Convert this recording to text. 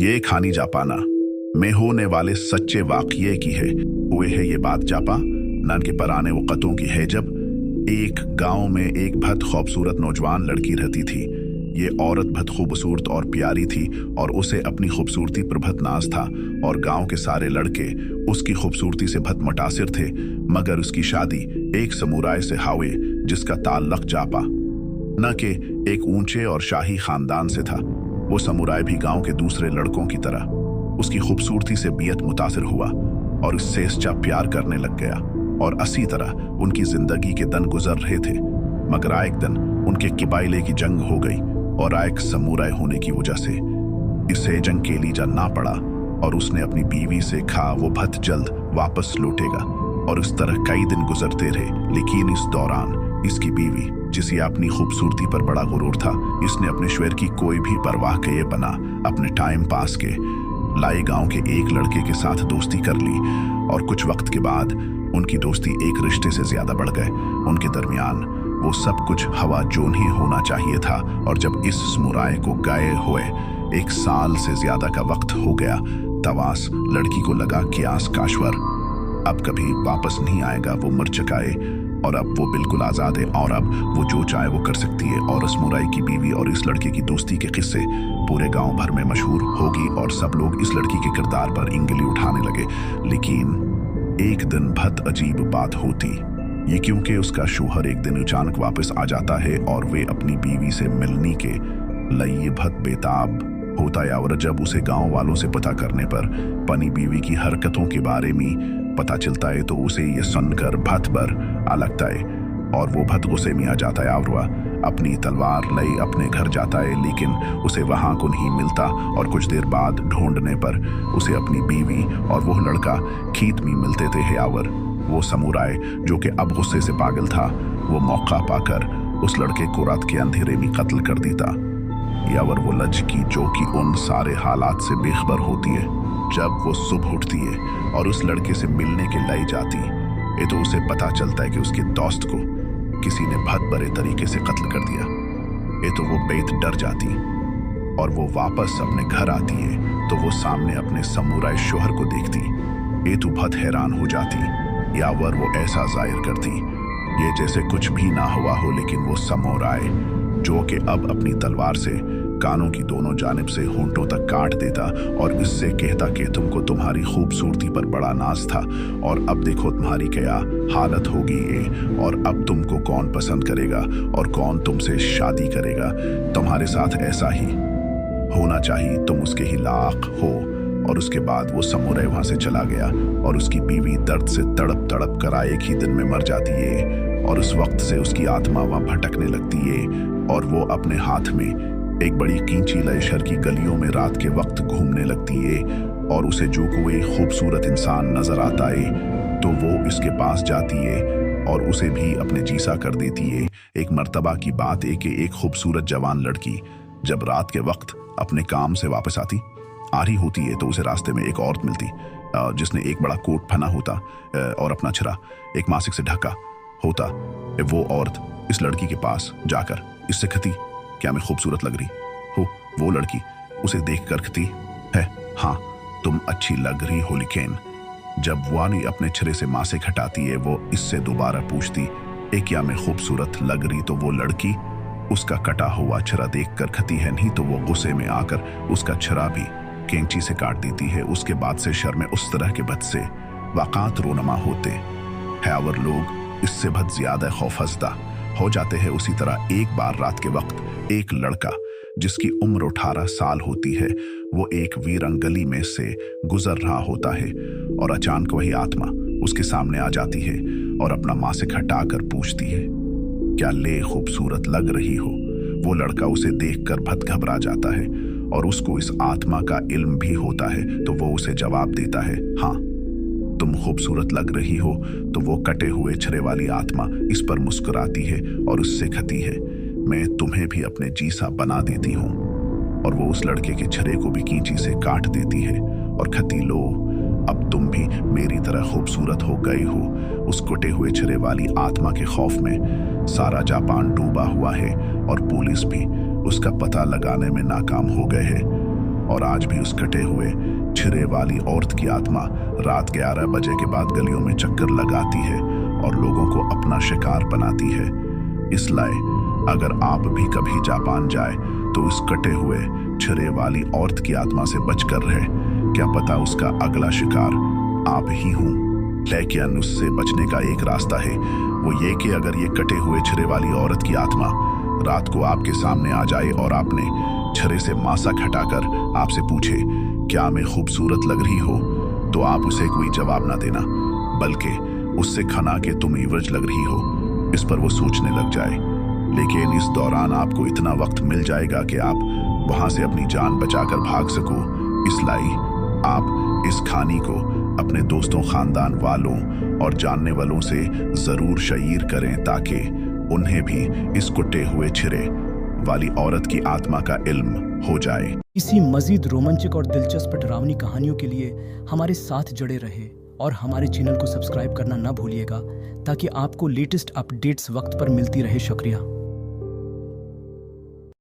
ये खानी जापाना में होने वाले सच्चे वाकये की है। हुए है ये बात जापा नन के पराने वक़्तों की है, जब एक गांव में एक बहुत खूबसूरत नौजवान लड़की रहती थी। ये औरत बहुत खूबसूरत और प्यारी थी और उसे अपनी खूबसूरती पर बहुत नाज था और गांव के सारे लड़के उसकी खूबसूरती से बहुत मुतासिर थे। मगर उसकी शादी एक समुराय से हुई जिसका ताल्लुक जापा न के एक ऊंचे और शाही खानदान से था। वो समुराय भी गांव के दूसरे लड़कों की तरह उसकी खूबसूरती से बेहद मुतासिर हुआ और उससे सच्चा प्यार करने लग गया और इसी तरह उनकी जिंदगी के दिन गुजर रहे थे। मगर एक दिन उनके कबाइले की जंग हो गई और एक समुराय होने की वजह से इसे जंग के लिए जाना पड़ा और उसने अपनी बीवी से कहा वो बहुत जल्द वापस लौटेगा। और इस तरह कई दिन गुजरते रहे, लेकिन इस दौरान इसकी बीवी जिसे अपनी खूबसूरती पर बड़ा गुरूर था, इसने अपने शौहर की कोई भी परवाह किए बना अपने टाइम पास के लाई गांव के एक लड़के के साथ दोस्ती कर ली और कुछ वक्त के बाद उनकी दोस्ती एक रिश्ते से ज्यादा बढ़ गए। उनके दरमियान वो सब कुछ हवा जोन ही होना चाहिए था। और जब इस समुराय को गए हुए 1 साल से ज्यादा का वक्त हो गया, तवास लड़की को लगा कि आस काश्वर अब कभी वापस नहीं आएगा। वो मर चुका है और अब वो बिल्कुल आज़ाद है और अब वो जो चाहे वो कर सकती है। और समुराय की बीवी और इस लड़के की दोस्ती के किस्से पूरे गांव भर में मशहूर होगी और सब लोग इस लड़की के किरदार पर इंगली उठाने लगे। लेकिन एक दिन बहुत अजीब बात होती, ये क्योंकि उसका शौहर एक दिन अचानक वापस आ जाता है और वे अपनी बीवी से मिलने के लिए बहुत बेताब होता है। और जब उसे गांव वालों से पता करने पर अपनी बीवी की हरकतों के बारे में पता चलता है तो उसे ये सुनकर बहुत बुरा लगता है और वो बहुत गुस्से में आ जाता है और वह अपनी तलवार ले अपने घर जाता है। लेकिन उसे वहां को नहीं मिलता और कुछ देर बाद ढूंढने पर उसे अपनी बीवी और वो लड़का खेत में मिलते थे। यावर वो समुराय जो कि अब गुस्से से पागल था, वो मौका पाकर उस लड़के को रात के अंधेरे में कत्ल कर देता। यावर वो लड़की जो कि उन सारे हालात से बेखबर होती है, जब वो सुबह उठती है और उस लड़के से मिलने के लिए जाती है तो उसे पता चलता है कि उसके दोस्त को किसी ने बहुत बुरे तरीके से कत्ल कर दिया। तो वो बेत डर जाती और वो वापस अपने घर आती है तो वो सामने अपने समुराय शौहर को देखती। तो बहुत हैरान हो जाती। यावर वो ऐसा जाहिर करती ये जैसे कुछ भी ना हुआ हो, लेकिन वो समुराय जो कि अब अपनी तलवार से कानों की दोनों जानिब से होंठों तक काट देता और इससे कहता कि तुमको तुम्हारी खूबसूरती पर बड़ा नाज था और अब देखो तुम्हारी क्या हालत होगी ये, और अब तुमको कौन पसंद करेगा और कौन तुमसे शादी करेगा। तुम्हारे साथ ऐसा ही होना चाहिए, तुम उसके ही लायक हो। और उसके बाद वो समुराय वहां से चला गया और उसकी बीवी दर्द से तड़प तड़प कर एक ही दिन में मर जाती है और उस वक्त से उसकी आत्मा वहां भटकने लगती है और वो अपने हाथ में एक बड़ी कींची लय शहर की गलियों में रात के वक्त घूमने लगती है। और उसे जो कोई खूबसूरत इंसान नजर आता है तो वो इसके पास जाती है और उसे भी अपने जीसा कर देती है। एक मर्तबा की बात है कि एक खूबसूरत जवान लड़की जब रात के वक्त अपने काम से वापस आ रही होती है तो उसे रास्ते में एक औरत मिलती जिसने एक बड़ा कोट पहना होता और अपना चेहरा एक मासिक से ढका होता। वो औरत इस लड़की के पास जाकर इससे कहती, क्या मैं खूबसूरत लग रही हो? वो लड़की उसे देख कर कहती है, हाँ तुम अच्छी लग रही हो। लेकिन जब वानी अपने छरे से मासिक हटाती है वो इससे दोबारा पूछती क्या मैं खूबसूरत लग रही? तो वो लड़की उसका कटा हुआ छरा देख कर कहती है नहीं, तो वो गुस्से में आकर उसका छरा भी कैंची से काट देती है। उसके बाद से शहर में उस तरह के बद से वाक़ात रोनमा होते हैं और लोग इससे बहुत ज्यादा खौफजदा हो जाते हैं। उसी तरह एक बार रात के वक्त एक लड़का जिसकी उम्र 18 साल होती है वो एक वीरंग गली में से गुजर रहा होता है और अचानक वही आत्मा उसके सामने आ जाती है और अपना मासिक हटाकर पूछती है, क्या ले खूबसूरत लग रही हो? वो लड़का उसे देखकर बहुत घबरा जाता है और उसको इस आत्मा का इल्म भी होता है तो वो उसे जवाब देता है, हाँ तुम खूबसूरत लग रही हो। तो वो कटे हुए छरे वाली आत्मा इस पर मुस्कुराती है और उससे कहती है, मैं तुम्हें भी अपने जीसा बना देती हूँ। और वो उस लड़के के छरे को भी कींची से काट देती है और कहती, लो अब तुम भी मेरी तरह खूबसूरत हो गई हो। उस कटे हुए छरे वाली आत्मा के खौफ में सारा जापान डूबा हुआ है और पुलिस भी उसका पता लगाने में नाकाम हो गए है। और आज भी उस कटे हुए छिरे वाली औरत की आत्मा रात 11 बजे के बाद गलियों में चक्कर लगाती है और लोगों को अपना शिकार बनाती है। इसलिए अगर आप भी कभी जापान जाए तो उस कटे हुए छिरे वाली औरत की आत्मा से बचकर रहे। क्या पता उसका अगला शिकार आप ही हों। लेकिन उससे बचने का एक रास्ता है, वो ये कि अगर ये कटे हुए छिरे वाली औरत की आत्मा रात को आपके सामने आ जाए और आपने छिरे से मांसा हटाकर आपसे पूछे क्या मैं खूबसूरत लग रही हो, तो आप उसे कोई जवाब ना देना, बल्कि उससे खना के तुम इवज लग रही हो, इस पर वो सोचने लग जाए। लेकिन इस दौरान आपको इतना वक्त मिल जाएगा कि आप वहां से अपनी जान बचाकर भाग सको। इसलिए आप इस कहानी को अपने दोस्तों, खानदान वालों और जानने वालों से जरूर शेयर करें ताकि उन्हें भी इस कुटे हुए छिरे वाली औरत की आत्मा का इल्म हो जाए। इसी मजीद रोमांचक और दिलचस्प डरावनी कहानियों के लिए हमारे साथ जुड़े रहे और हमारे चैनल को सब्सक्राइब करना ना भूलिएगा ताकि आपको लेटेस्ट अपडेट्स वक्त पर मिलती रहे। शुक्रिया।